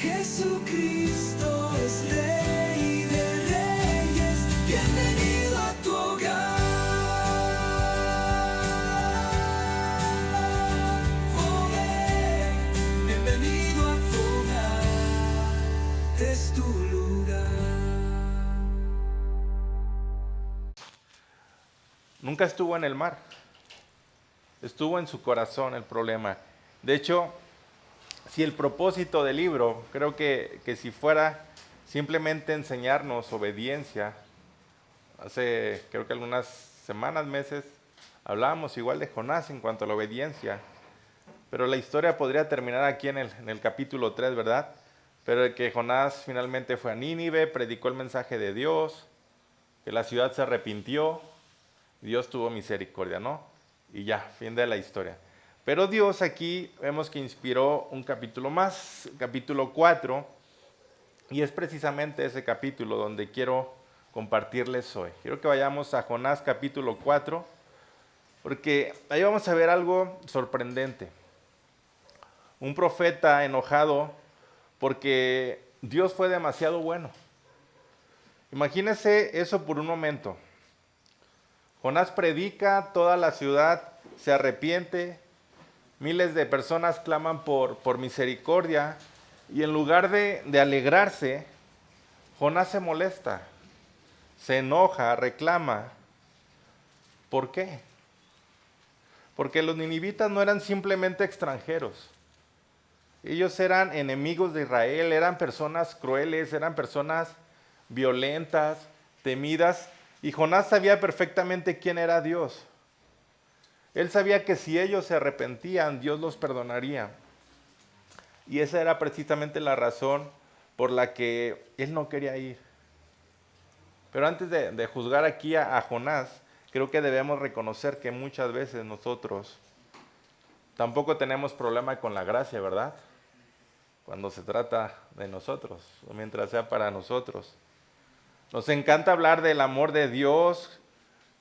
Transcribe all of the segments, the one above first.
Jesucristo es Rey de Reyes, bienvenido a tu hogar. Oh, bienvenido a tu hogar, este es tu lugar. Nunca estuvo en el mar, estuvo en su corazón el problema. De hecho, si el propósito del libro, creo que si fuera simplemente enseñarnos obediencia, creo que algunas semanas, meses, hablábamos igual de Jonás en cuanto a la obediencia, pero la historia podría terminar aquí en el capítulo 3, ¿verdad? Pero que Jonás finalmente fue a Nínive, predicó el mensaje de Dios, que la ciudad se arrepintió, Dios tuvo misericordia, ¿no? Y ya, fin de la historia. Pero Dios aquí vemos que inspiró un capítulo más, capítulo 4, y es precisamente ese capítulo donde quiero compartirles hoy. Quiero que vayamos a Jonás capítulo 4, porque ahí vamos a ver algo sorprendente. Un profeta enojado porque Dios fue demasiado bueno. Imagínense eso por un momento. Jonás predica, toda la ciudad se arrepiente, miles de personas claman por misericordia, y en lugar de alegrarse, Jonás se molesta, se enoja, reclama. ¿Por qué? Porque los ninivitas no eran simplemente extranjeros. Ellos eran enemigos de Israel, eran personas crueles, eran personas violentas, temidas, y Jonás sabía perfectamente quién era Dios. Él sabía que si ellos se arrepentían, Dios los perdonaría. Y esa era precisamente la razón por la que él no quería ir. Pero antes de juzgar aquí a Jonás, creo que debemos reconocer que muchas veces nosotros tampoco tenemos problema con la gracia, ¿verdad? Cuando se trata de nosotros, o mientras sea para nosotros. Nos encanta hablar del amor de Dios,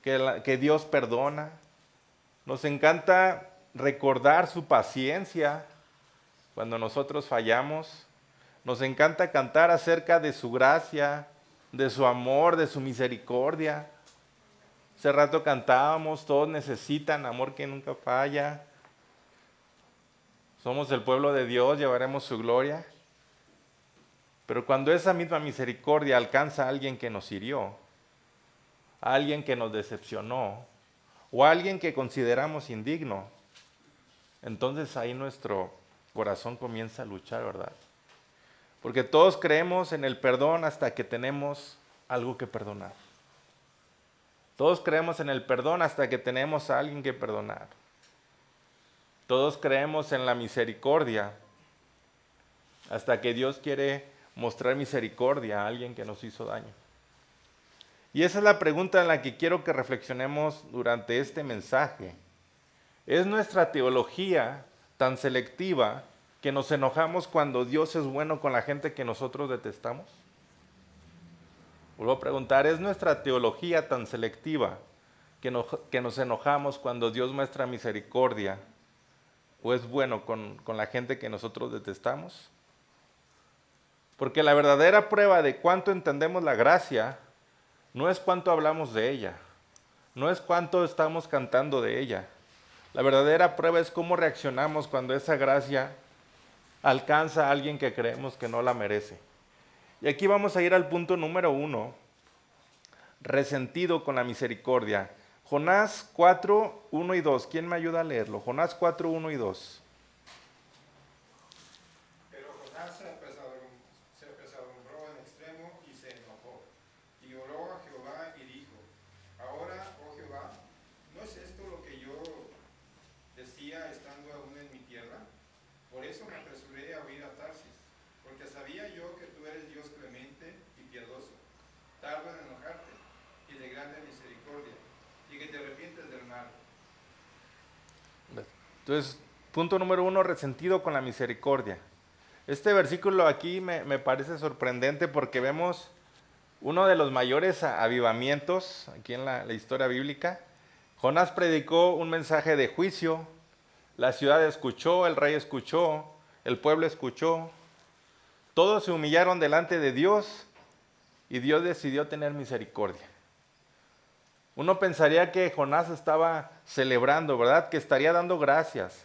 que Dios perdona. Nos encanta recordar su paciencia cuando nosotros fallamos. Nos encanta cantar acerca de su gracia, de su amor, de su misericordia. Hace rato cantábamos, todos necesitan amor que nunca falla. Somos el pueblo de Dios, llevaremos su gloria. Pero cuando esa misma misericordia alcanza a alguien que nos hirió, a alguien que nos decepcionó, o a alguien que consideramos indigno, entonces ahí nuestro corazón comienza a luchar, ¿verdad? Porque todos creemos en el perdón hasta que tenemos algo que perdonar. Todos creemos en el perdón hasta que tenemos a alguien que perdonar. Todos creemos en la misericordia hasta que Dios quiere mostrar misericordia a alguien que nos hizo daño. Y esa es la pregunta en la que quiero que reflexionemos durante este mensaje. ¿Es nuestra teología tan selectiva que nos enojamos cuando Dios es bueno con la gente que nosotros detestamos? Vuelvo a preguntar, ¿es nuestra teología tan selectiva que nos enojamos cuando Dios muestra misericordia o es bueno con la gente que nosotros detestamos? Porque la verdadera prueba de cuánto entendemos la gracia no es cuánto hablamos de ella, no es cuánto estamos cantando de ella. La verdadera prueba es cómo reaccionamos cuando esa gracia alcanza a alguien que creemos que no la merece. Y aquí vamos a ir al punto número 1, resentido con la misericordia. Jonás 4, 1 y 2. ¿Quién me ayuda a leerlo? Jonás 4, 1 y 2. Pero Jonás se apesadumbró en extremo y se enojó, y oró a Jehová y dijo: Ahora, oh Jehová, ¿no es esto lo que yo decía estando aún en mi tierra? Por eso me apresuré a huir a Tarsis, porque sabía yo que tú eres Dios clemente y piadoso, tardo en enojarte y de grande misericordia, y que te arrepientes del mal. Entonces, punto número 1, resentido con la misericordia. Este versículo aquí me parece sorprendente porque vemos uno de los mayores avivamientos aquí en la historia bíblica. Jonás predicó un mensaje de juicio, la ciudad escuchó, el rey escuchó, el pueblo escuchó, Todos se humillaron delante de Dios y Dios decidió tener misericordia. Uno pensaría que Jonás estaba celebrando, ¿verdad? Que estaría dando gracias,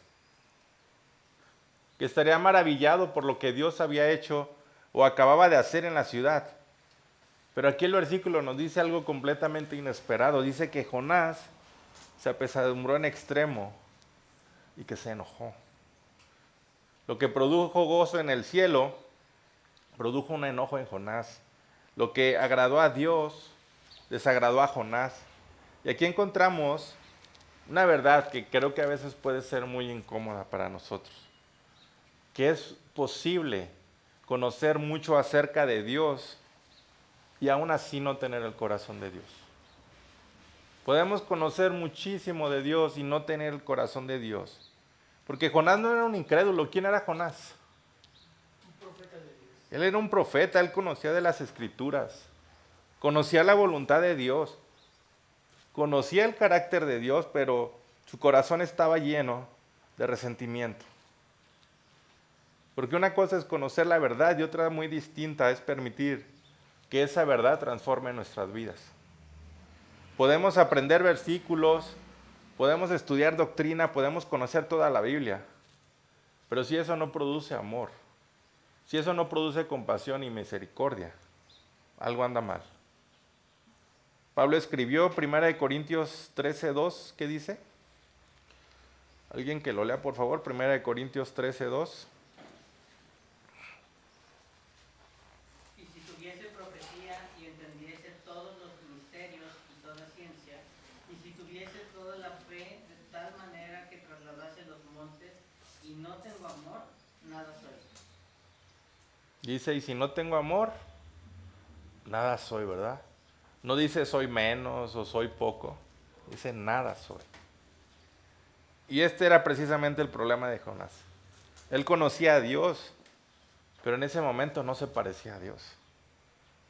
que estaría maravillado por lo que Dios había hecho o acababa de hacer en la ciudad. Pero aquí el versículo nos dice algo completamente inesperado. Dice que Jonás se apesadumbró en extremo y que se enojó. Lo que produjo gozo en el cielo, produjo un enojo en Jonás. Lo que agradó a Dios, desagradó a Jonás. Y aquí encontramos una verdad que creo que a veces puede ser muy incómoda para nosotros. Que es posible conocer mucho acerca de Dios y aún así no tener el corazón de Dios. Podemos conocer muchísimo de Dios y no tener el corazón de Dios. Porque Jonás no era un incrédulo. ¿Quién era Jonás? Un profeta de Dios. Él era un profeta, él conocía de las Escrituras, conocía la voluntad de Dios, conocía el carácter de Dios, pero su corazón estaba lleno de resentimiento. Porque una cosa es conocer la verdad y otra muy distinta es permitir que esa verdad transforme nuestras vidas. Podemos aprender versículos, podemos estudiar doctrina, podemos conocer toda la Biblia, pero si eso no produce amor, si eso no produce compasión y misericordia, algo anda mal. Pablo escribió 1 Corintios 13:2, ¿qué dice? Alguien que lo lea, por favor, 1 Corintios 13:2. Y si tuviese profecía y entendiese todos los misterios y toda ciencia, y si tuviese toda la fe de tal manera que trasladase los montes, y no tengo amor, nada soy. Dice, y si no tengo amor, nada soy, ¿verdad? No dice soy menos o soy poco, dice nada soy. Y este era precisamente el problema de Jonás. Él conocía a Dios, pero en ese momento no se parecía a Dios.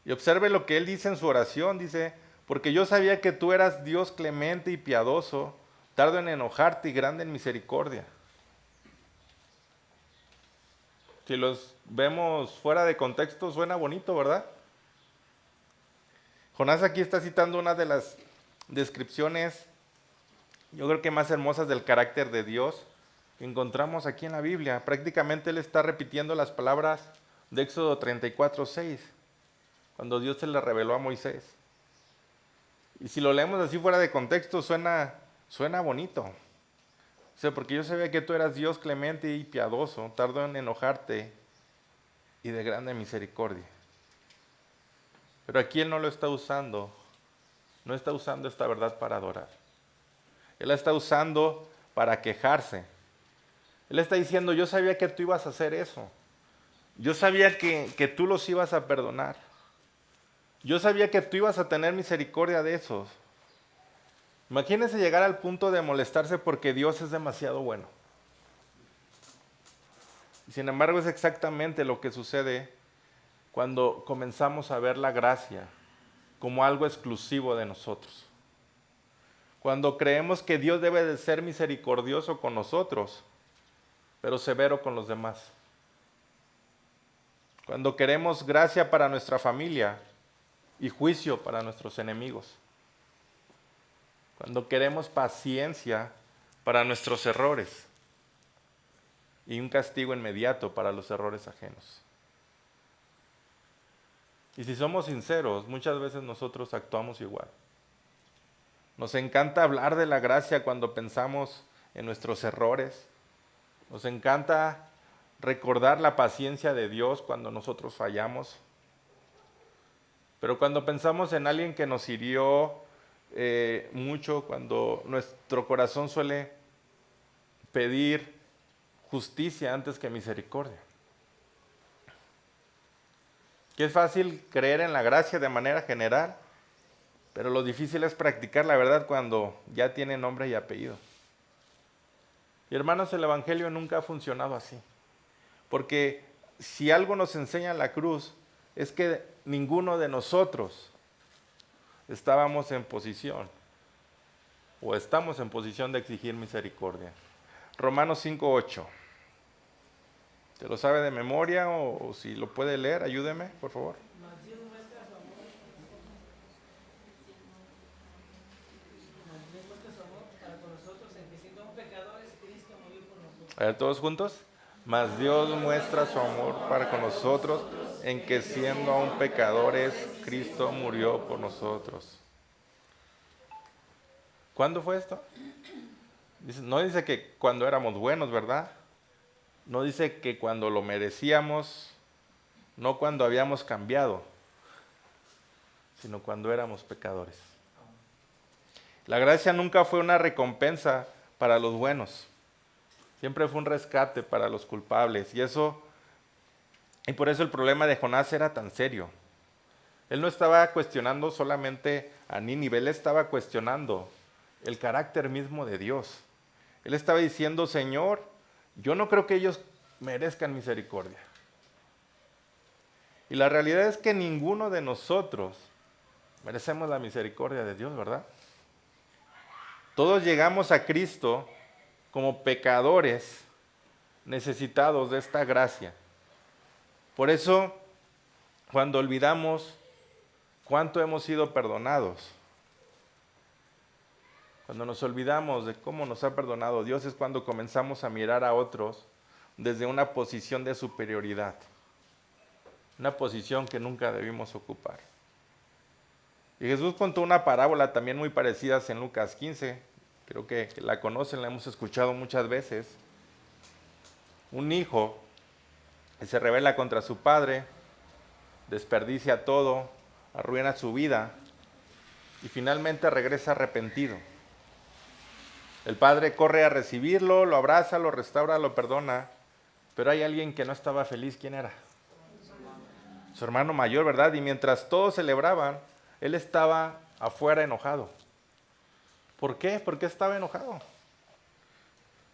Y observe lo que él dice en su oración, dice, porque yo sabía que tú eras Dios clemente y piadoso, tardo en enojarte y grande en misericordia. Si los vemos fuera de contexto, suena bonito, ¿verdad? Jonás aquí está citando una de las descripciones, yo creo que más hermosas del carácter de Dios que encontramos aquí en la Biblia. Prácticamente él está repitiendo las palabras de Éxodo 34:6, cuando Dios se le reveló a Moisés. Y si lo leemos así fuera de contexto, suena bonito. O sea, porque yo sabía que tú eras Dios clemente y piadoso, tardo en enojarte y de grande misericordia. Pero aquí él no lo está usando, no está usando esta verdad para adorar. Él la está usando para quejarse. Él está diciendo, yo sabía que tú ibas a hacer eso. Yo sabía que tú los ibas a perdonar. Yo sabía que tú ibas a tener misericordia de esos. Imagínense llegar al punto de molestarse porque Dios es demasiado bueno. Y sin embargo es exactamente lo que sucede cuando comenzamos a ver la gracia como algo exclusivo de nosotros. Cuando creemos que Dios debe de ser misericordioso con nosotros, pero severo con los demás. Cuando queremos gracia para nuestra familia y juicio para nuestros enemigos. Cuando queremos paciencia para nuestros errores y un castigo inmediato para los errores ajenos. Y si somos sinceros, muchas veces nosotros actuamos igual. Nos encanta hablar de la gracia cuando pensamos en nuestros errores. Nos encanta recordar la paciencia de Dios cuando nosotros fallamos. Pero cuando pensamos en alguien que nos hirió mucho, cuando nuestro corazón suele pedir justicia antes que misericordia. Que es fácil creer en la gracia de manera general, pero lo difícil es practicar la verdad cuando ya tiene nombre y apellido. Y hermanos, el Evangelio nunca ha funcionado así. Porque si algo nos enseña la cruz, es que ninguno de nosotros estábamos en posición, o estamos en posición de exigir misericordia. Romanos 5:8. ¿Se lo sabe de memoria o si lo puede leer? Ayúdeme, por favor. Mas Dios muestra su amor. Mas Dios muestra su amor para con nosotros en que siendo aún pecadores, Cristo murió por nosotros. A ver, todos juntos. Mas Dios muestra su amor para con nosotros en que siendo aún pecadores, Cristo murió por nosotros. ¿Cuándo fue esto? No dice que cuando éramos buenos, ¿verdad? No dice que cuando lo merecíamos, no cuando habíamos cambiado, sino cuando éramos pecadores. La gracia nunca fue una recompensa para los buenos. Siempre fue un rescate para los culpables. Y por eso el problema de Jonás era tan serio. Él no estaba cuestionando solamente a Nínive, él estaba cuestionando el carácter mismo de Dios. Él estaba diciendo, Señor, yo no creo que ellos merezcan misericordia. Y la realidad es que ninguno de nosotros merecemos la misericordia de Dios, ¿verdad? Todos llegamos a Cristo como pecadores necesitados de esta gracia. Por eso, cuando olvidamos cuánto hemos sido perdonados, cuando nos olvidamos de cómo nos ha perdonado Dios, es cuando comenzamos a mirar a otros desde una posición de superioridad, una posición que nunca debimos ocupar. Y Jesús contó una parábola también muy parecida en Lucas 15, creo que la conocen, la hemos escuchado muchas veces. Un hijo que se rebela contra su padre, desperdicia todo, arruina su vida y finalmente regresa arrepentido. El padre corre a recibirlo, lo abraza, lo restaura, lo perdona, pero hay alguien que no estaba feliz. ¿Quién era? Su hermano mayor, ¿verdad? Y mientras todos celebraban, él estaba afuera enojado. ¿Por qué? ¿Por qué estaba enojado?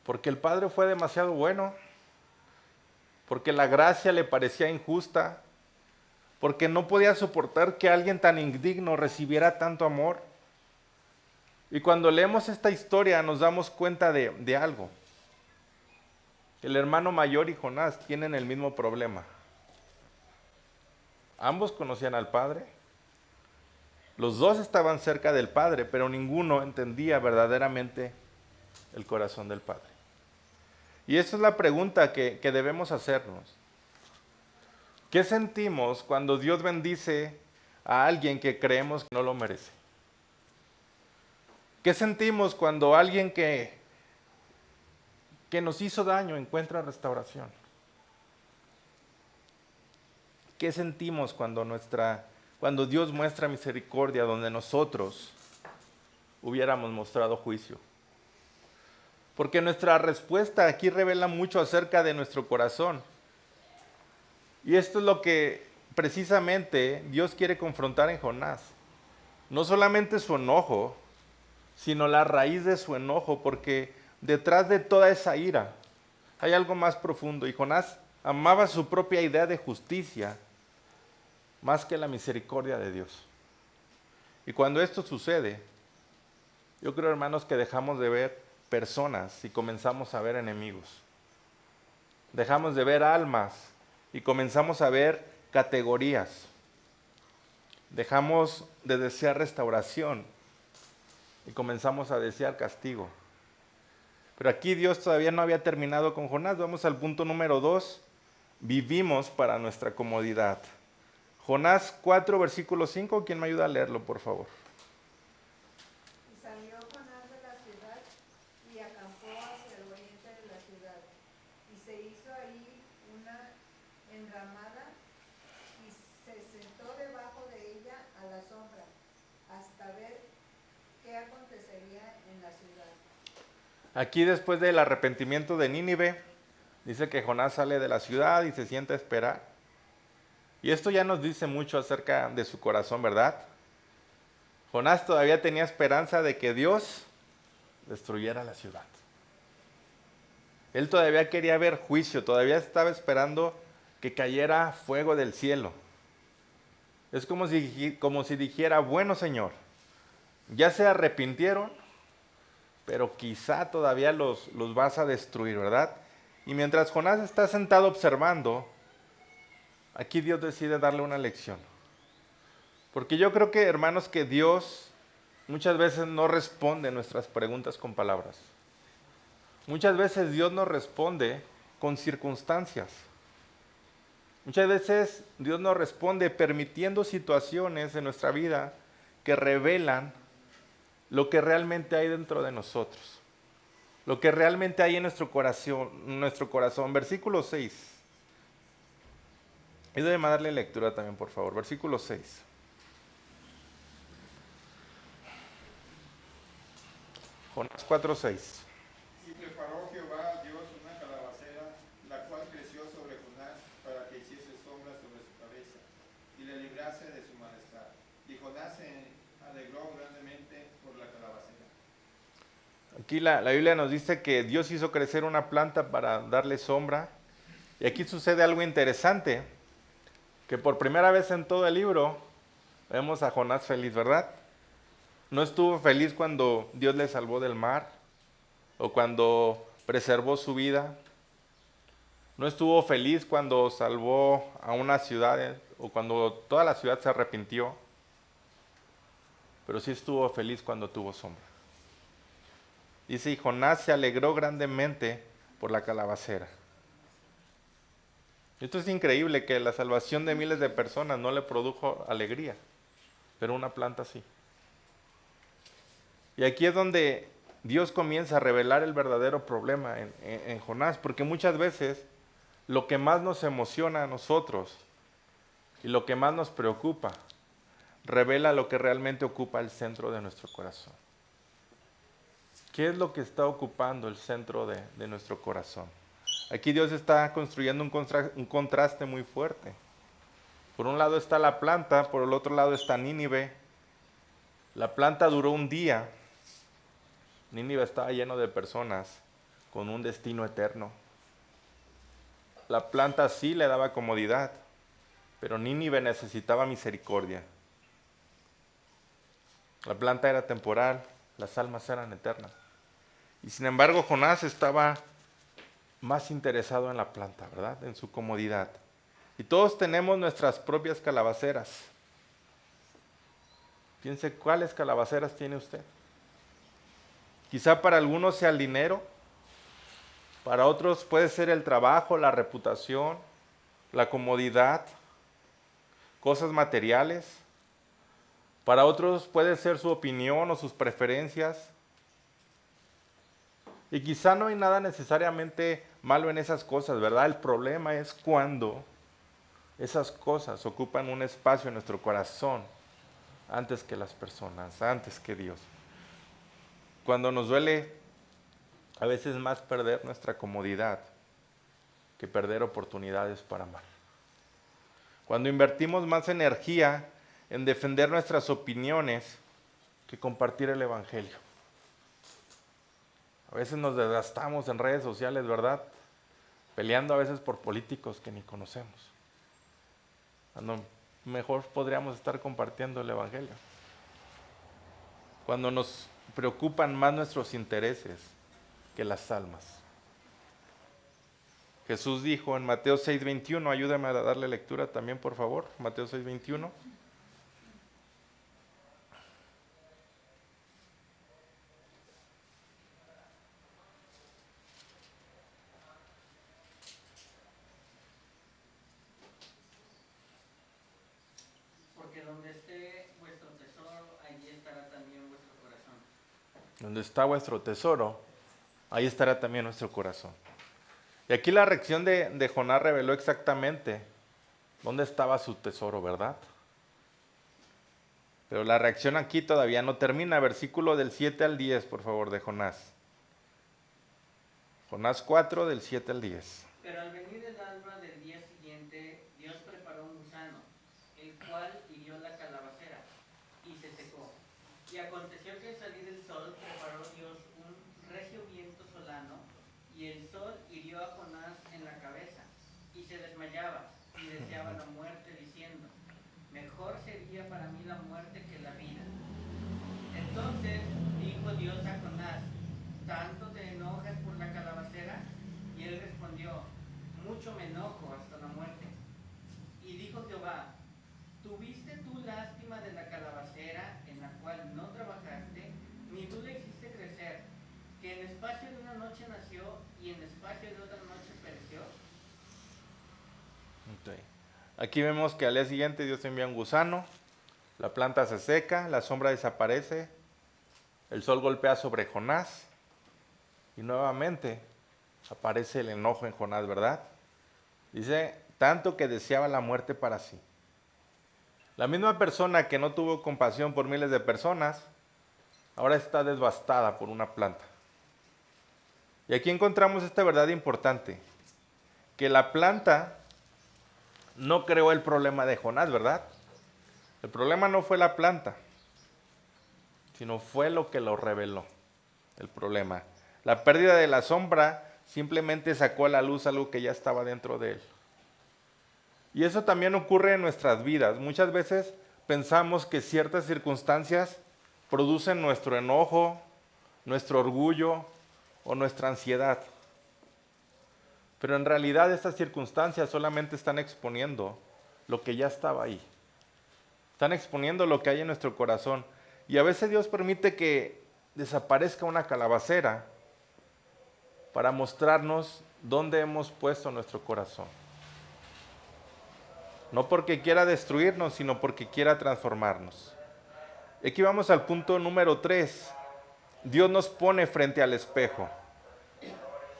Porque el padre fue demasiado bueno, porque la gracia le parecía injusta, porque no podía soportar que alguien tan indigno recibiera tanto amor. Y cuando leemos esta historia nos damos cuenta de algo. El hermano mayor y Jonás tienen el mismo problema. Ambos conocían al Padre. Los dos estaban cerca del Padre, pero ninguno entendía verdaderamente el corazón del Padre. Y esa es la pregunta que debemos hacernos. ¿Qué sentimos cuando Dios bendice a alguien que creemos que no lo merece? ¿Qué sentimos cuando alguien que nos hizo daño encuentra restauración? ¿Qué sentimos cuando Dios muestra misericordia donde nosotros hubiéramos mostrado juicio? Porque nuestra respuesta aquí revela mucho acerca de nuestro corazón. Y esto es lo que precisamente Dios quiere confrontar en Jonás. No solamente su enojo, sino la raíz de su enojo, porque detrás de toda esa ira hay algo más profundo. Y Jonás amaba su propia idea de justicia más que la misericordia de Dios. Y cuando esto sucede, yo creo, hermanos, que dejamos de ver personas y comenzamos a ver enemigos. Dejamos de ver almas y comenzamos a ver categorías. Dejamos de desear restauración y comenzamos a desear castigo. Pero aquí Dios todavía no había terminado con Jonás. Vamos al punto número 2. Vivimos para nuestra comodidad. Jonás 4, versículo 5. ¿Quién me ayuda a leerlo, por favor? Y salió Jonás de la ciudad y acampó hacia el oriente de la ciudad. Y se hizo ahí una enramada y se sentó debajo de ella a la sombra, hasta ver qué acontecería en la ciudad. Aquí, después del arrepentimiento de Nínive, dice que Jonás sale de la ciudad y se sienta a esperar. Y esto ya nos dice mucho acerca de su corazón, ¿verdad? Jonás todavía tenía esperanza de que Dios destruyera la ciudad. Él todavía quería ver juicio, todavía estaba esperando que cayera fuego del cielo. Es como si dijera, bueno, Señor, ya se arrepintieron, pero quizá todavía los vas a destruir, ¿verdad? Y mientras Jonás está sentado observando, aquí Dios decide darle una lección. Porque yo creo que, hermanos, que Dios muchas veces no responde nuestras preguntas con palabras. Muchas veces Dios nos responde con circunstancias. Muchas veces Dios nos responde permitiendo situaciones en nuestra vida que revelan lo que realmente hay dentro de nosotros. Lo que realmente hay en nuestro corazón. Versículo 6. Ayúdame a darle lectura también, por favor. Versículo 6. Jonás 4:6. Y preparó Jehová Dios una calabacera, la cual creció sobre Jonás para que hiciese sombra sobre su cabeza y le librase de su malestar. Y Jonás se alegró grandemente por la calabacera. Aquí la Biblia nos dice que Dios hizo crecer una planta para darle sombra. Y aquí sucede algo interesante, que por primera vez en todo el libro vemos a Jonás feliz, ¿verdad? No estuvo feliz cuando Dios le salvó del mar o cuando preservó su vida. No estuvo feliz cuando salvó a una ciudad o cuando toda la ciudad se arrepintió. Pero sí estuvo feliz cuando tuvo sombra. Dice, y Jonás se alegró grandemente por la calabacera. Esto es increíble, que la salvación de miles de personas no le produjo alegría, pero una planta sí. Y aquí es donde Dios comienza a revelar el verdadero problema en Jonás, porque muchas veces lo que más nos emociona a nosotros y lo que más nos preocupa revela lo que realmente ocupa el centro de nuestro corazón. ¿Qué es lo que está ocupando el centro de nuestro corazón? Aquí Dios está construyendo un contraste muy fuerte. Por un lado está la planta, por el otro lado está Nínive. La planta duró un día. Nínive estaba lleno de personas con un destino eterno. La planta sí le daba comodidad, pero Nínive necesitaba misericordia. La planta era temporal, las almas eran eternas. Y sin embargo, Jonás estaba más interesado en la planta, ¿verdad? En su comodidad. Y todos tenemos nuestras propias calabaceras. Piense, ¿cuáles calabaceras tiene usted? Quizá para algunos sea el dinero, para otros puede ser el trabajo, la reputación, la comodidad, cosas materiales. Para otros puede ser su opinión o sus preferencias. Y quizá no hay nada necesariamente malo en esas cosas, ¿verdad? El problema es cuando esas cosas ocupan un espacio en nuestro corazón antes que las personas, antes que Dios. Cuando nos duele a veces más perder nuestra comodidad que perder oportunidades para amar. Cuando invertimos más energía en defender nuestras opiniones que compartir el Evangelio. A veces nos desgastamos en redes sociales, ¿verdad? Peleando a veces por políticos que ni conocemos. Cuando mejor podríamos estar compartiendo el Evangelio. Cuando nos preocupan más nuestros intereses que las almas. Jesús dijo en Mateo 6:21, ayúdame a darle lectura también, por favor, Mateo 6:21. Porque donde esté vuestro tesoro, allí estará también vuestro corazón. Donde está vuestro tesoro, ahí estará también nuestro corazón. Y aquí la reacción de Jonás reveló exactamente dónde estaba su tesoro, ¿verdad? Pero la reacción aquí todavía no termina. Versículo del 7 al 10, por favor, de Jonás. Jonás 4, del 7 al 10. Pero al venir el alba del día siguiente, Dios preparó un gusano, el cual hirió la calabacera, y se secó. Y aconteció que al salir el sol, preparó Dios un recio viento solano, y el sol hirió a Jonás en la cabeza, y se desmayaba, y deseaba la muerte, diciendo, mejor sería para mí la muerte que la vida. Entonces dijo Dios a Jonás, ¿tanto te enojas por la calabacera? Y él respondió, mucho me enojo hasta la muerte. Y dijo Jehová, ¿tuviste tú lástima de la calabacera en la cual no trabajaste, ni tú la hiciste crecer, que en espacio de una noche nació y en espacio de otra noche pereció? Ok. Aquí vemos que al día siguiente Dios envía un gusano, la planta se seca, la sombra desaparece, el sol golpea sobre Jonás y nuevamente aparece el enojo en Jonás, ¿verdad? Dice, tanto que deseaba la muerte para sí. La misma persona que no tuvo compasión por miles de personas, ahora está devastada por una planta. Y aquí encontramos esta verdad importante, que la planta no creó el problema de Jonás, ¿verdad? El problema no fue la planta, sino fue lo que lo reveló, el problema. La pérdida de la sombra simplemente sacó a la luz algo que ya estaba dentro de él. Y eso también ocurre en nuestras vidas. Muchas veces pensamos que ciertas circunstancias producen nuestro enojo, nuestro orgullo o nuestra ansiedad. Pero en realidad estas circunstancias solamente están exponiendo lo que ya estaba ahí. Están exponiendo lo que hay en nuestro corazón. Y a veces Dios permite que desaparezca una calabacera para mostrarnos dónde hemos puesto nuestro corazón. No porque quiera destruirnos, sino porque quiera transformarnos. Aquí vamos al punto número 3. Dios nos pone frente al espejo.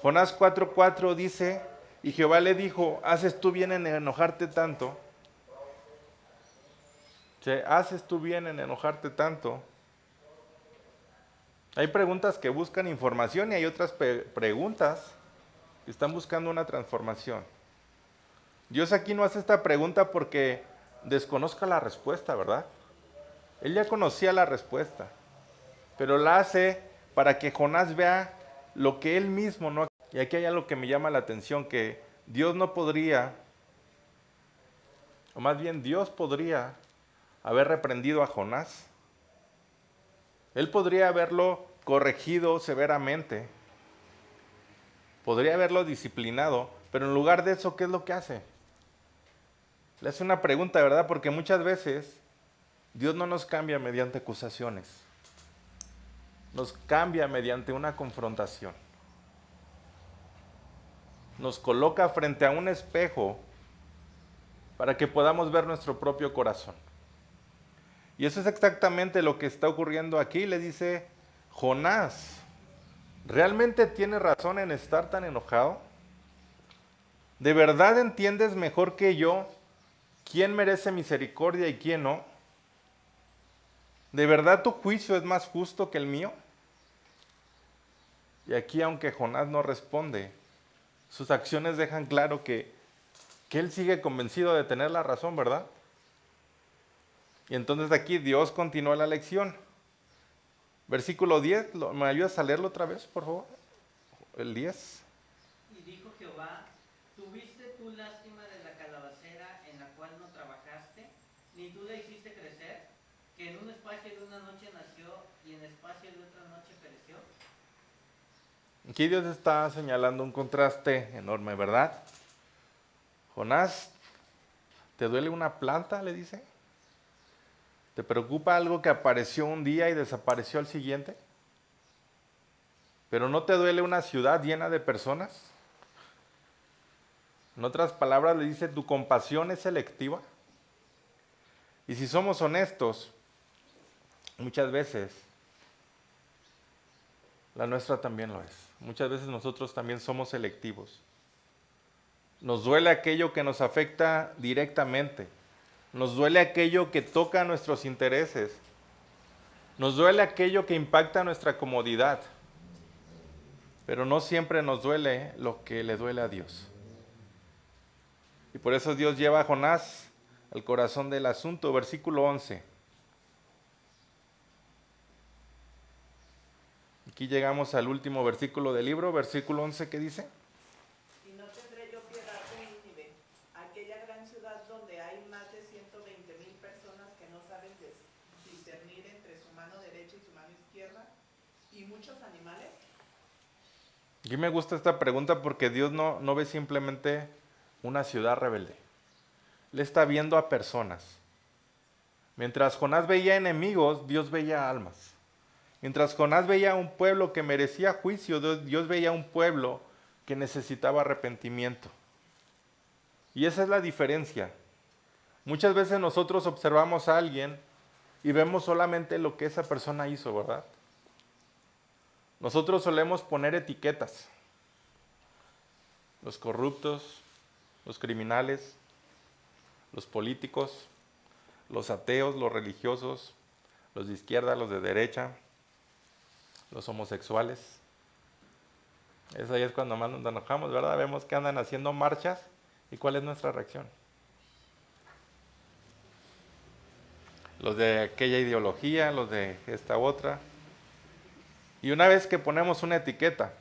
Jonás 4:4 dice, y Jehová le dijo, ¿haces tú bien en enojarte tanto? ¿Haces tú bien en enojarte tanto? Hay preguntas que buscan información y hay otras preguntas que están buscando una transformación. Dios aquí no hace esta pregunta porque desconozca la respuesta, ¿verdad? Él ya conocía la respuesta, pero la hace para que Jonás vea lo que él mismo no. Y aquí hay algo que me llama la atención, que Dios no podría, o más bien Dios podría haber reprendido a Jonás. Él podría haberlo corregido severamente, podría haberlo disciplinado, pero en lugar de eso, ¿qué es lo que hace? Le hace una pregunta, ¿verdad? Porque muchas veces Dios no nos cambia mediante acusaciones, nos cambia mediante una confrontación. Nos coloca frente a un espejo para que podamos ver nuestro propio corazón. Y eso es exactamente lo que está ocurriendo aquí. Le dice, Jonás, ¿realmente tienes razón en estar tan enojado? ¿De verdad entiendes mejor que yo quién merece misericordia y quién no? ¿De verdad tu juicio es más justo que el mío? Y aquí, aunque Jonás no responde, sus acciones dejan claro que él sigue convencido de tener la razón, ¿verdad? Y entonces aquí Dios continúa la lección. Versículo 10, ¿me ayudas a leerlo otra vez, por favor? El 10. Y dijo Jehová, ¿tuviste tú lástima de la calabacera en la cual no trabajaste, ni tú la hiciste crecer, que en un espacio de una noche nació y en espacio de otra noche pereció? Aquí Dios está señalando un contraste enorme, ¿verdad? Jonás, ¿te duele una planta? Le dice. ¿Te preocupa algo que apareció un día y desapareció al siguiente? ¿Pero no te duele una ciudad llena de personas? En otras palabras, le dice, ¿tu compasión es selectiva? Y si somos honestos, muchas veces la nuestra también lo es. Muchas veces nosotros también somos selectivos. Nos duele aquello que nos afecta directamente. Nos duele aquello que toca nuestros intereses. Nos duele aquello que impacta nuestra comodidad. Pero no siempre nos duele lo que le duele a Dios. Y por eso Dios lleva a Jonás al corazón del asunto. Versículo 11. Aquí llegamos al último versículo del libro. Versículo 11, ¿qué dice? Y no tendré yo piedad de Nínive, aquella gran ciudad donde hay más de 120,000 personas que no saben discernir entre su mano derecha y su mano izquierda, y muchos animales. Aquí me gusta esta pregunta porque Dios no ve simplemente una ciudad rebelde. Él está viendo a personas. Mientras Jonás veía enemigos, Dios veía almas. Mientras Jonás veía un pueblo que merecía juicio, Dios veía un pueblo que necesitaba arrepentimiento. Y esa es la diferencia. Muchas veces nosotros observamos a alguien y vemos solamente lo que esa persona hizo, ¿verdad? Nosotros solemos poner etiquetas. Los corruptos, los criminales, los políticos, los ateos, los religiosos, los de izquierda, los de derecha, los homosexuales. Ahí es cuando más nos enojamos, ¿verdad? Vemos que andan haciendo marchas y ¿cuál es nuestra reacción? Los de aquella ideología, los de esta otra. Y una vez que ponemos una etiqueta,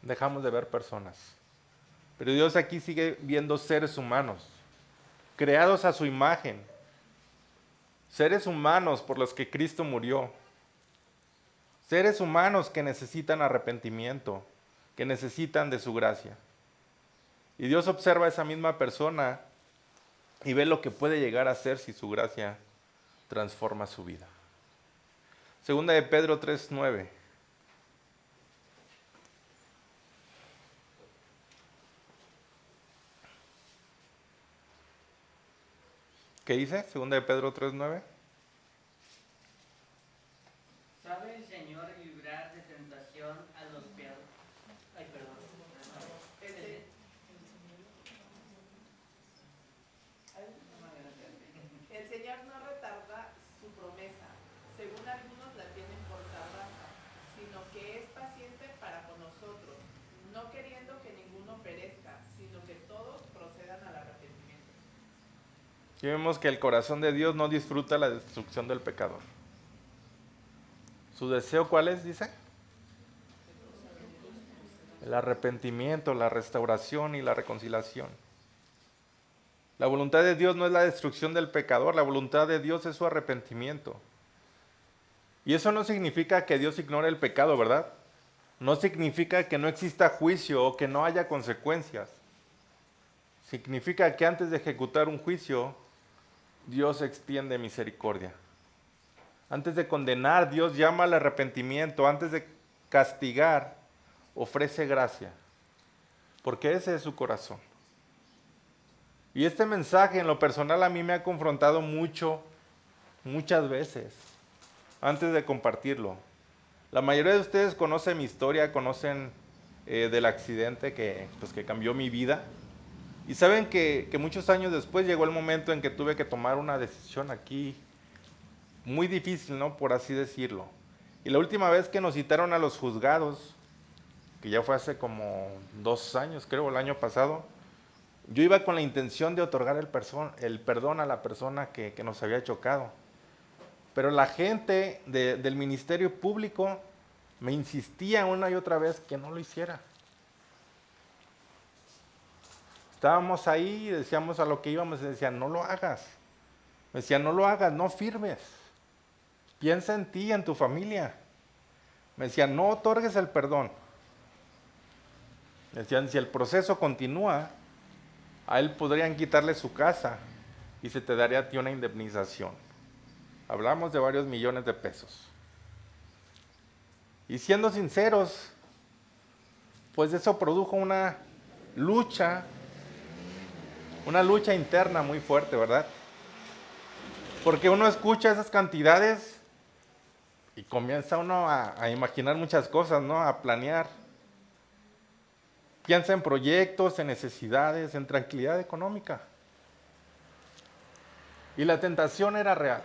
dejamos de ver personas. Pero Dios aquí sigue viendo seres humanos, creados a su imagen. Seres humanos por los que Cristo murió. Seres humanos que necesitan arrepentimiento, que necesitan de su gracia. Y Dios observa a esa misma persona y ve lo que puede llegar a ser si su gracia transforma su vida. Segunda de Pedro 3:9. ¿Qué dice? Segunda de Pedro 3:9. ¿Sabe el Señor librar de tentación a los piadosos? Ay, perdón. El Señor no retarda su promesa, según algunos la tienen por tardanza, sino que es paciente para con nosotros, no queriendo que ninguno perezca, sino que todos procedan al arrepentimiento. Aquí vemos que el corazón de Dios no disfruta la destrucción del pecador. ¿Su deseo cuál es, dice? El arrepentimiento, la restauración y la reconciliación. La voluntad de Dios no es la destrucción del pecador, la voluntad de Dios es su arrepentimiento. Y eso no significa que Dios ignore el pecado, ¿verdad? No significa que no exista juicio o que no haya consecuencias. Significa que antes de ejecutar un juicio, Dios extiende misericordia. Antes de condenar, Dios llama al arrepentimiento. Antes de castigar, ofrece gracia. Porque ese es su corazón. Y este mensaje en lo personal a mí me ha confrontado muchas veces, antes de compartirlo. La mayoría de ustedes conocen mi historia, conocen del accidente que cambió mi vida. Y saben que muchos años después llegó el momento en que tuve que tomar una decisión aquí muy difícil, ¿no? Por así decirlo. Y la última vez que nos citaron a los juzgados, que ya fue hace como 2 años, creo, el año pasado, yo iba con la intención de otorgar el perdón a la persona que nos había chocado. Pero la gente del Ministerio Público me insistía una y otra vez que no lo hiciera. Estábamos ahí y decíamos a lo que íbamos y decían, no lo hagas. Me decían, no lo hagas, no firmes. Piensa en ti y en tu familia. Me decían, no otorgues el perdón. Me decían, si el proceso continúa, a él podrían quitarle su casa y se te daría a ti una indemnización. Hablamos de varios millones de pesos. Y siendo sinceros, pues eso produjo una lucha interna muy fuerte, ¿verdad? Porque uno escucha esas cantidades y comienza uno a imaginar muchas cosas, ¿no? A planear. Piensa en proyectos, en necesidades, en tranquilidad económica. Y la tentación era real.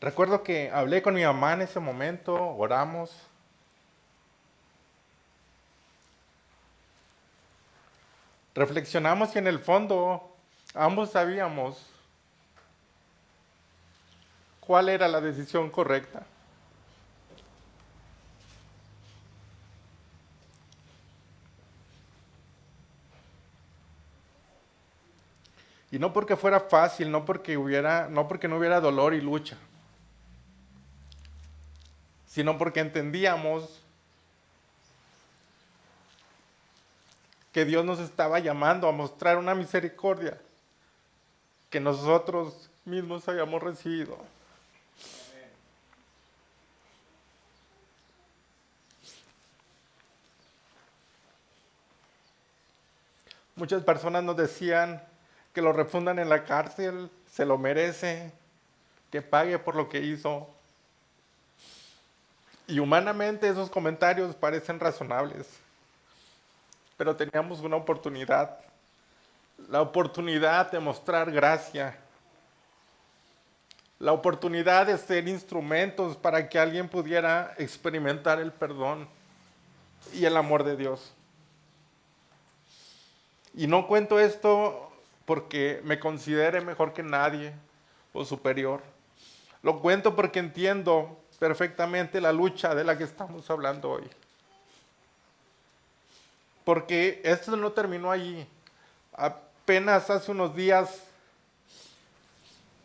Recuerdo que hablé con mi mamá en ese momento, oramos. Reflexionamos y en el fondo ambos sabíamos cuál era la decisión correcta. Y no porque fuera fácil, no porque no hubiera dolor y lucha. sino porque entendíamos que Dios nos estaba llamando a mostrar una misericordia que nosotros mismos habíamos recibido. Muchas personas nos decían que lo refundan en la cárcel, se lo merece, que pague por lo que hizo. Y humanamente esos comentarios parecen razonables, pero teníamos una oportunidad, la oportunidad de mostrar gracia, la oportunidad de ser instrumentos para que alguien pudiera experimentar el perdón y el amor de Dios. Y no cuento esto porque me considere mejor que nadie o superior. Lo cuento porque entiendo perfectamente la lucha de la que estamos hablando hoy. Porque esto no terminó allí. Apenas hace unos días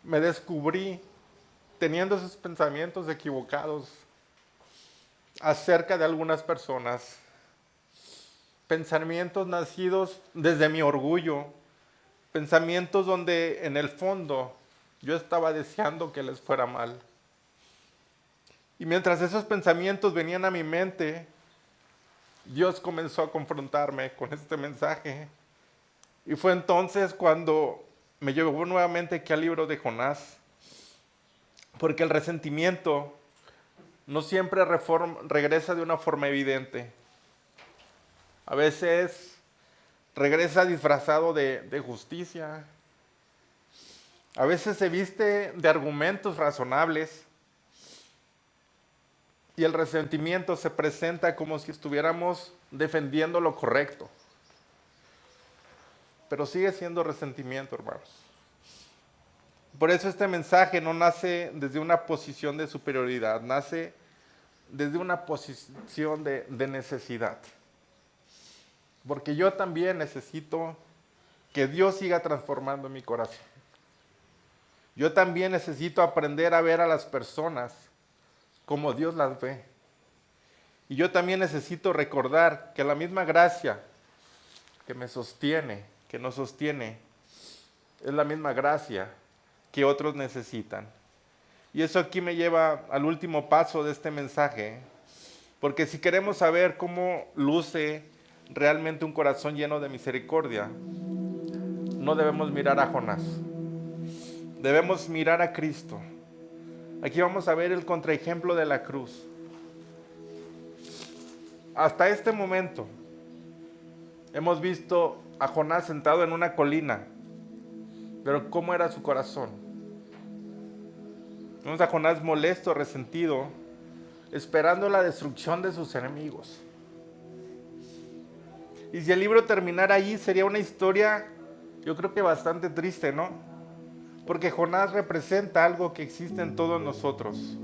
me descubrí teniendo esos pensamientos equivocados acerca de algunas personas. Pensamientos nacidos desde mi orgullo, pensamientos donde en el fondo yo estaba deseando que les fuera mal. Y mientras esos pensamientos venían a mi mente, Dios comenzó a confrontarme con este mensaje. Y fue entonces cuando me llevó nuevamente aquí al libro de Jonás, porque el resentimiento no siempre regresa de una forma evidente. A veces regresa disfrazado de justicia. A veces se viste de argumentos razonables. Y el resentimiento se presenta como si estuviéramos defendiendo lo correcto. Pero sigue siendo resentimiento, hermanos. Por eso este mensaje no nace desde una posición de superioridad, nace desde una posición de necesidad. Porque yo también necesito que Dios siga transformando mi corazón. Yo también necesito aprender a ver a las personas como Dios las ve. Y yo también necesito recordar que la misma gracia que me sostiene, que nos sostiene, es la misma gracia que otros necesitan. Y eso aquí me lleva al último paso de este mensaje, porque si queremos saber cómo luce realmente un corazón lleno de misericordia, no debemos mirar a Jonás, debemos mirar a Cristo. Aquí vamos a ver el contraejemplo de la cruz. Hasta este momento hemos visto a Jonás sentado en una colina, pero ¿cómo era su corazón? Vemos a Jonás molesto, resentido, esperando la destrucción de sus enemigos. Y si el libro terminara ahí, sería una historia, yo creo que bastante triste, ¿no? Porque Jonás representa algo que existe en todos nosotros.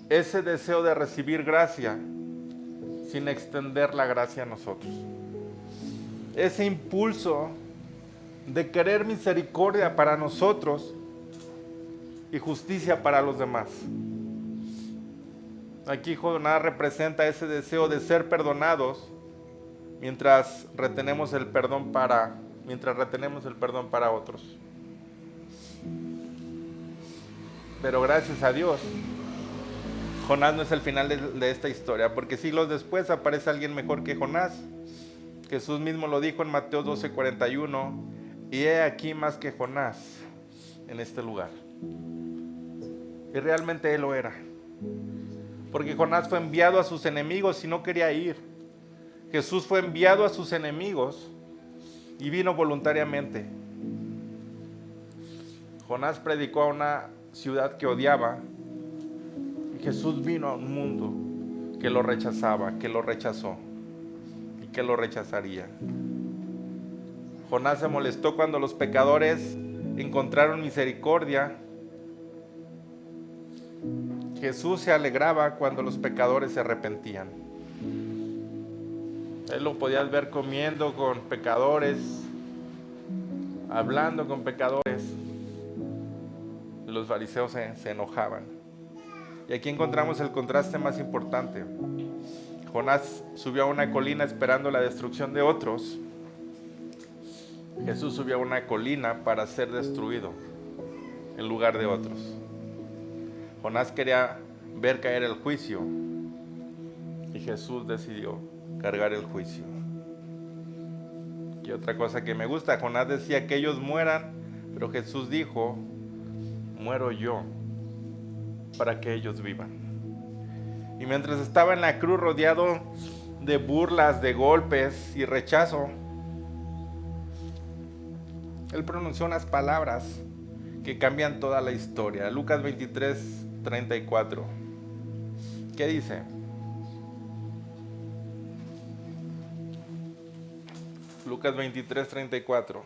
Ese deseo de recibir gracia sin extender la gracia a nosotros. Ese impulso de querer misericordia para nosotros y justicia para los demás. Aquí Jonás representa ese deseo de ser perdonados mientras retenemos el perdón para otros. Pero gracias a Dios, Jonás no es el final de esta historia, porque siglos después aparece alguien mejor que Jonás. Jesús mismo lo dijo en Mateo 12:41, y he aquí más que Jonás en este lugar. Y realmente él lo era, porque Jonás fue enviado a sus enemigos y no quería ir. Jesús fue enviado a sus enemigos y vino voluntariamente. Jonás predicó a una ciudad que odiaba, y Jesús vino a un mundo que lo rechazaba, que lo rechazó y que lo rechazaría. Jonás se molestó cuando los pecadores encontraron misericordia. Jesús se alegraba cuando los pecadores se arrepentían. Él lo podías ver comiendo con pecadores, hablando con pecadores. Los fariseos se enojaban. Y aquí encontramos el contraste más importante. Jonás subió a una colina esperando la destrucción de otros. Jesús subió a una colina para ser destruido en lugar de otros. Jonás quería ver caer el juicio y Jesús decidió cargar el juicio. Y otra cosa que me gusta, Jonás decía que ellos mueran, pero Jesús dijo, muero yo para que ellos vivan. Y mientras estaba en la cruz rodeado de burlas, de golpes y rechazo, Él pronunció unas palabras que cambian toda la historia. Lucas 23:34. ¿Qué dice? Lucas 23:34.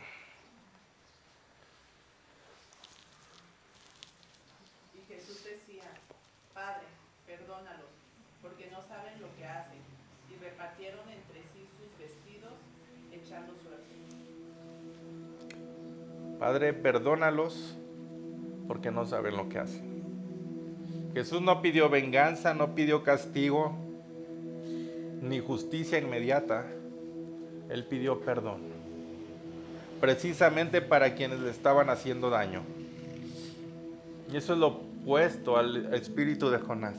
Y Jesús decía, Padre, perdónalos, porque no saben lo que hacen. Y repartieron entre sí sus vestidos, echando suerte. Padre, perdónalos, porque no saben lo que hacen. Jesús no pidió venganza, no pidió castigo, ni justicia inmediata. Él pidió perdón, precisamente para quienes le estaban haciendo daño. Y eso es lo opuesto al espíritu de Jonás.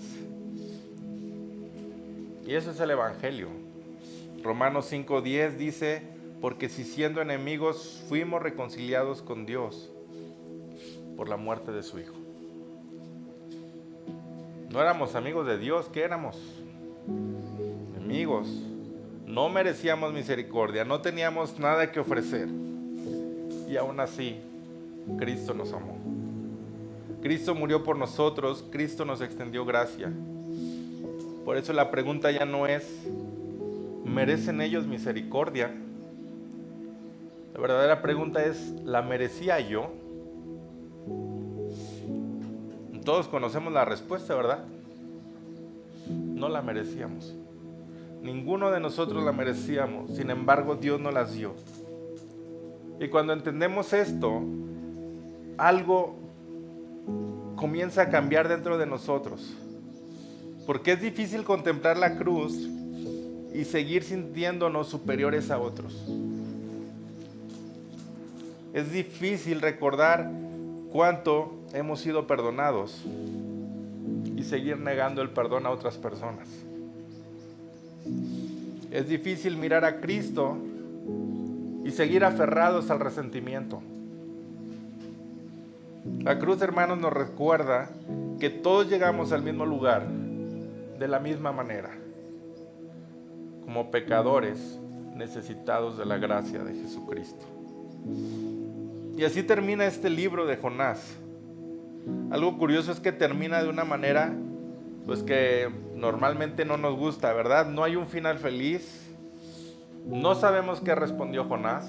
Y eso es el Evangelio. Romanos 5:10 dice, porque si siendo enemigos fuimos reconciliados con Dios por la muerte de su Hijo. No éramos amigos de Dios, ¿qué éramos? Enemigos. No merecíamos misericordia, no teníamos nada que ofrecer. Y aún así, Cristo nos amó. Cristo murió por nosotros, Cristo nos extendió gracia. Por eso la pregunta ya no es, ¿merecen ellos misericordia? La verdadera pregunta es, ¿la merecía yo? Todos conocemos la respuesta, ¿verdad? No la merecíamos. Ninguno de nosotros la merecíamos, sin embargo Dios nos las dio. Y cuando entendemos esto, algo comienza a cambiar dentro de nosotros. Porque es difícil contemplar la cruz y seguir sintiéndonos superiores a otros. Es difícil recordar cuánto hemos sido perdonados y seguir negando el perdón a otras personas. Es difícil mirar a Cristo y seguir aferrados al resentimiento. La cruz, hermanos, nos recuerda que todos llegamos al mismo lugar, de la misma manera, como pecadores necesitados de la gracia de Jesucristo. Y así termina este libro de Jonás. Algo curioso es que termina de una manera, pues que normalmente no nos gusta, ¿verdad? No hay un final feliz. No sabemos qué respondió Jonás.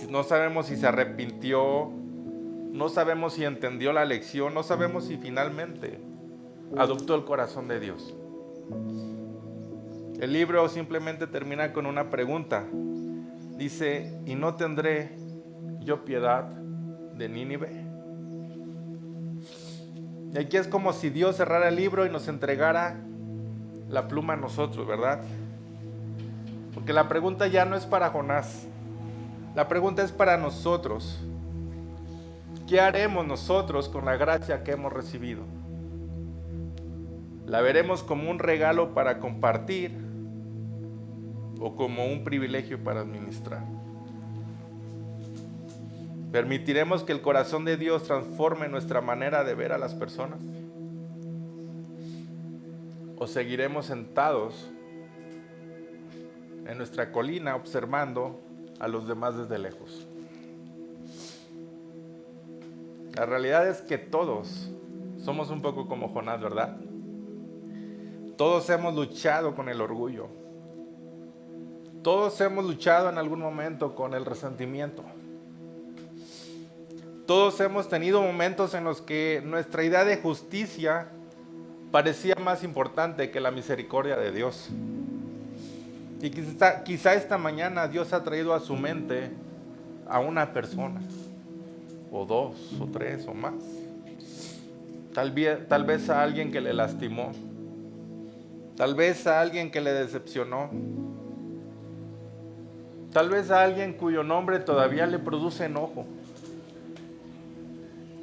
No sabemos si se arrepintió. No sabemos si entendió la lección. No sabemos si finalmente adoptó el corazón de Dios. El libro simplemente termina con una pregunta. Dice, ¿y no tendré yo piedad de Nínive? Y aquí es como si Dios cerrara el libro y nos entregara la pluma a nosotros, ¿verdad? Porque la pregunta ya no es para Jonás. La pregunta es para nosotros. ¿Qué haremos nosotros con la gracia que hemos recibido? ¿La veremos como un regalo para compartir o como un privilegio para administrar? ¿Permitiremos que el corazón de Dios transforme nuestra manera de ver a las personas? ¿O seguiremos sentados en nuestra colina observando a los demás desde lejos? La realidad es que todos somos un poco como Jonás, ¿verdad? Todos hemos luchado con el orgullo. Todos hemos luchado en algún momento con el resentimiento. Todos hemos tenido momentos en los que nuestra idea de justicia parecía más importante que la misericordia de Dios. Y quizá esta mañana Dios ha traído a su mente a una persona, o dos, o tres, o más, Tal vez a alguien que le lastimó. Tal vez a alguien que le decepcionó. Tal vez a alguien cuyo nombre todavía le produce enojo.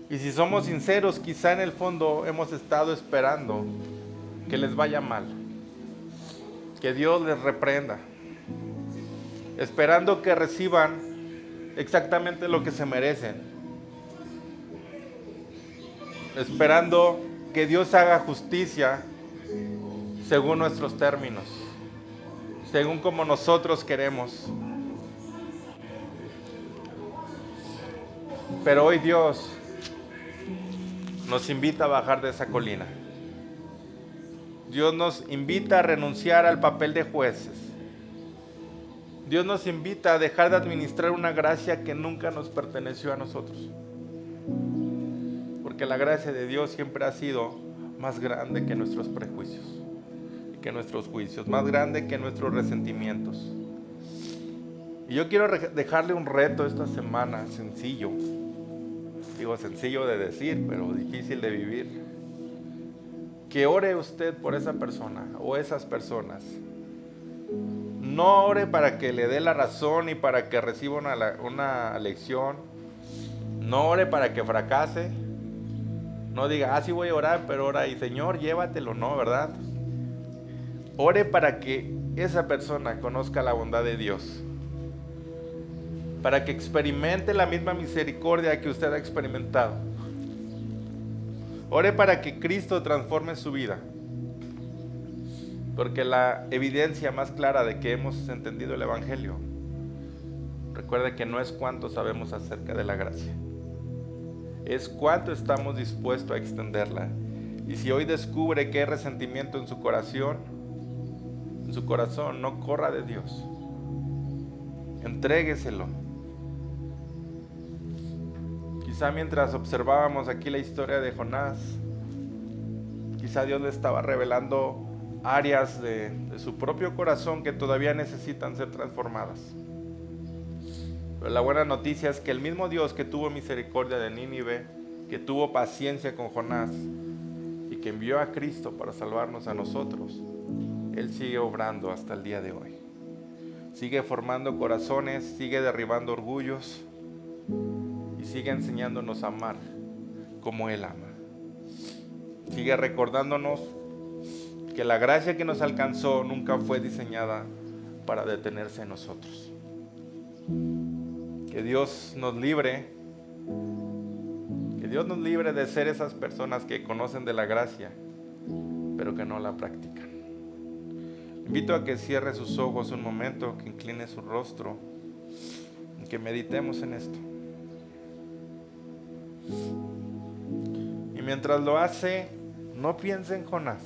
Y si somos sinceros, quizá en el fondo hemos estado esperando que les vaya mal, que Dios les reprenda, esperando que reciban exactamente lo que se merecen, esperando que Dios haga justicia según nuestros términos, según como nosotros queremos. Pero hoy Dios nos invita a bajar de esa colina. Dios nos invita a renunciar al papel de jueces. Dios nos invita a dejar de administrar una gracia que nunca nos perteneció a nosotros. Porque la gracia de Dios siempre ha sido más grande que nuestros prejuicios y que nuestros juicios, más grande que nuestros resentimientos. Y yo quiero dejarle un reto esta semana, sencillo. Digo, sencillo de decir, pero difícil de vivir. Que ore usted por esa persona o esas personas. No ore para que le dé la razón y para que reciba una lección. No ore para que fracase. No diga, sí voy a orar, pero ora y Señor, llévatelo, no, ¿verdad? Ore para que esa persona conozca la bondad de Dios. Para que experimente la misma misericordia que usted ha experimentado. Ore para que Cristo transforme su vida. Porque la evidencia más clara de que hemos entendido el Evangelio, recuerde que no es cuánto sabemos acerca de la gracia, es cuánto estamos dispuestos a extenderla. Y si hoy descubre que hay resentimiento en su corazón, no corra de Dios. Entrégueselo. Quizá mientras observábamos aquí la historia de Jonás, quizá Dios le estaba revelando áreas de su propio corazón que todavía necesitan ser transformadas. Pero la buena noticia es que el mismo Dios que tuvo misericordia de Nínive, que tuvo paciencia con Jonás y que envió a Cristo para salvarnos a nosotros, Él sigue obrando hasta el día de hoy. Sigue formando corazones, sigue derribando orgullos y sigue enseñándonos a amar como Él ama. Sigue recordándonos que la gracia que nos alcanzó nunca fue diseñada para detenerse en nosotros. Que Dios nos libre de ser esas personas que conocen de la gracia, pero que no la practican. Invito a que cierre sus ojos un momento, que incline su rostro y que meditemos en esto. Y mientras lo hace, no piense en Jonás.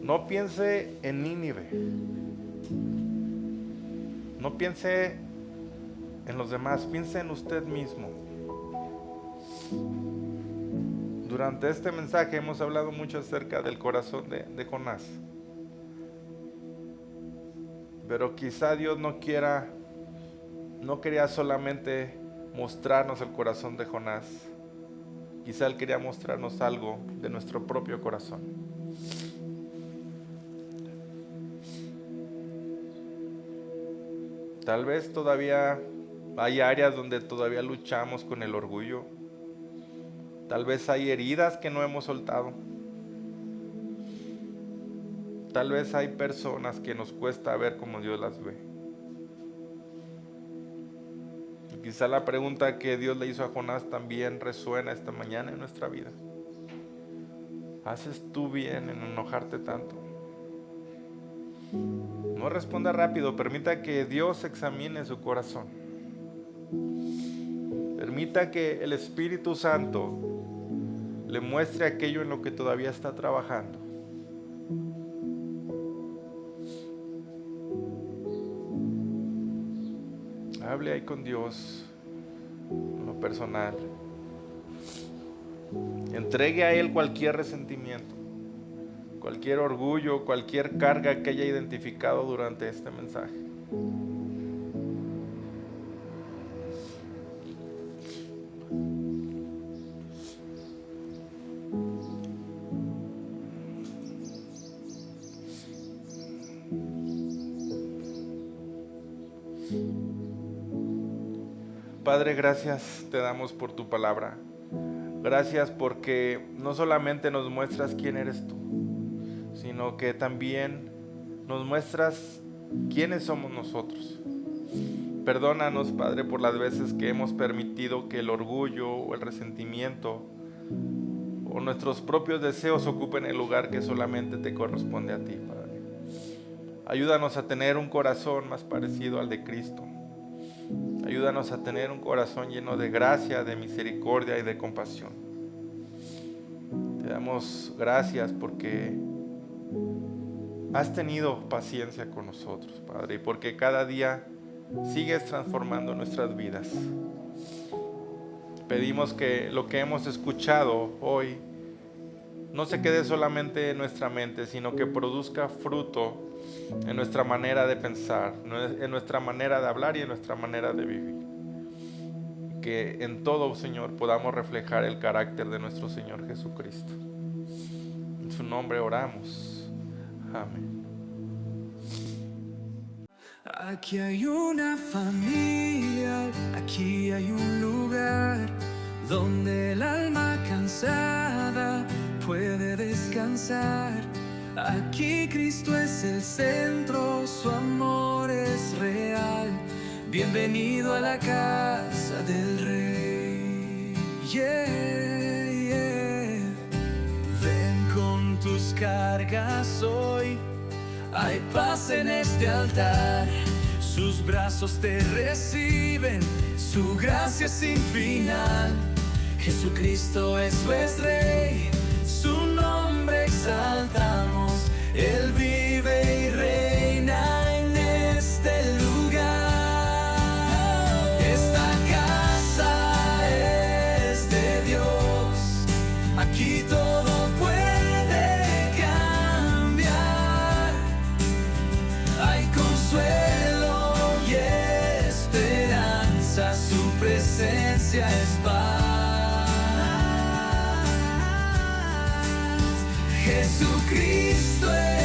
No piense en Nínive. No piense en los demás, piense en usted mismo. Durante este mensaje hemos hablado mucho acerca del corazón de Jonás. Pero quizá Dios no quería solamente mostrarnos el corazón de Jonás. Quizá Él quería mostrarnos algo de nuestro propio corazón. Tal vez todavía hay áreas donde todavía luchamos con el orgullo. Tal vez hay heridas que no hemos soltado. Tal vez hay personas que nos cuesta ver como Dios las ve. Y quizá la pregunta que Dios le hizo a Jonás también resuena esta mañana en nuestra vida. ¿Haces tú bien en enojarte tanto? No responda rápido, permita que Dios examine su corazón. Permita que el Espíritu Santo le muestre aquello en lo que todavía está trabajando. Hable ahí con Dios en lo personal. Entregue a Él cualquier resentimiento, cualquier orgullo, cualquier carga que haya identificado durante este mensaje. Padre, gracias te damos por tu palabra. Gracias porque no solamente nos muestras quién eres tú, sino que también nos muestras quiénes somos nosotros. Perdónanos, Padre, por las veces que hemos permitido que el orgullo o el resentimiento o nuestros propios deseos ocupen el lugar que solamente te corresponde a ti, Padre. Ayúdanos a tener un corazón más parecido al de Cristo. Ayúdanos a tener un corazón lleno de gracia, de misericordia y de compasión. Te damos gracias porque has tenido paciencia con nosotros, Padre, y porque cada día sigues transformando nuestras vidas. Pedimos que lo que hemos escuchado hoy no se quede solamente en nuestra mente, sino que produzca fruto en nuestra manera de pensar, en nuestra manera de hablar y en nuestra manera de vivir. Que en todo, Señor, podamos reflejar el carácter de nuestro Señor Jesucristo. En su nombre oramos. Amén. Aquí hay una familia, aquí hay un lugar donde el alma cansada puede descansar. Aquí Cristo es el centro, su amor es real. Bienvenido a la casa del Rey. Yeah, yeah. Ven con tus cargas hoy. Hay paz en este altar. Sus brazos te reciben, su gracia es sin final. Jesucristo es nuestro Rey, su nombre exaltamos. Él vive y reina en este lugar. Esta casa es de Dios, aquí todo puede cambiar. Hay consuelo y esperanza, su presencia es paz. Jesucristo es